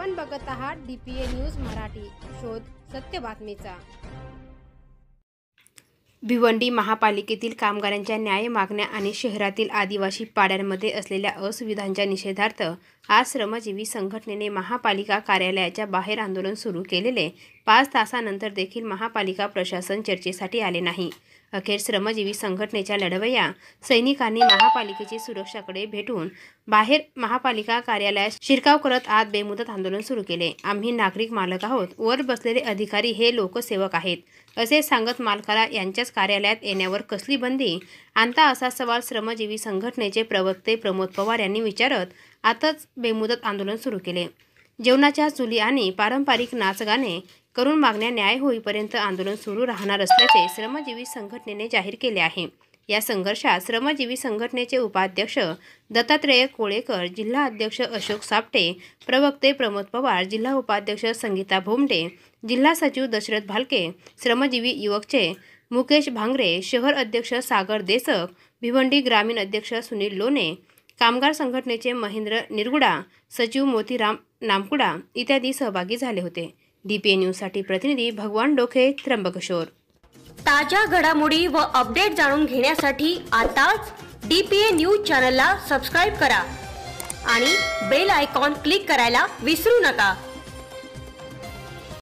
आपण बघत आहात DPA न्यूज मराठी. शोध सत्य बातमीचा. भिवंडी महापालिकेतील कामगारांच्या न्याय मागण्या आणि शहरातील आदिवासी पाड्यांमध्ये असलेल्या असुविधांच्या निषेधार्थ आज श्रमजीवी संघटनेने महापालिका कार्यालयाच्या बाहेर आंदोलन सुरू केलेले 5 तासानंतर देखील महापालिका प्रशासन चर्चेसाठी आले नाही. अखेर श्रमजीवी संघटनेच्या लढवय्या सैनिकांनी महापालिकेची सुरक्षाकडे भेटून बाहेर महापालिका कार्यालयात शिरकाव करत आज बेमुदत आंदोलन सुरू केले. आम्ही नागरिक मालक आहोत, वर बसलेले अधिकारी हे लोकसेवक आहेत असे सांगत मालकाला यांच्याच कार्यालयात येण्यावर कसली बंदी आणता असा सवाल श्रमजीवी संघटनेचे प्रवक्ते प्रमोद पवार यांनी विचारत आताच बेमुदत आंदोलन सुरू केले. जेवणाच्या चुली आणि पारंपरिक नाचगाणे करून मागण्या न्याय होईपर्यंत आंदोलन सुरू राहणार असल्याचे श्रमजीवी संघटनेने जाहीर केले आहे. या संघर्षात श्रमजीवी संघटनेचे उपाध्यक्ष दत्तात्रेय कोळेकर, जिल्हा अध्यक्ष अशोक सापटे, प्रवक्ते प्रमोद पवार, जिल्हा उपाध्यक्ष संगीता भोमडे, जिल्हा सचिव दशरथ भालके, श्रमजीवी युवकचे मुकेश भांगरे, शहर अध्यक्ष सागर देसक, भिवंडी ग्रामीण अध्यक्ष सुनील लोणे, कामगार संघटनेचे महेंद्र निरगुडा, सचिव मोतीराम नामकुडा इत्यादी सहभागी झाले होते. DPA न्यूजसाठी प्रतिनिधी भगवान डोखे, त्र्यंबकेश्वर. ताज्या घडामोडी व अपडेट जाणून घेण्यासाठी आताच DPA न्यूज चॅनलला सबस्क्राइब करा आणि बेल आयकॉन क्लिक करायला विसरू नका.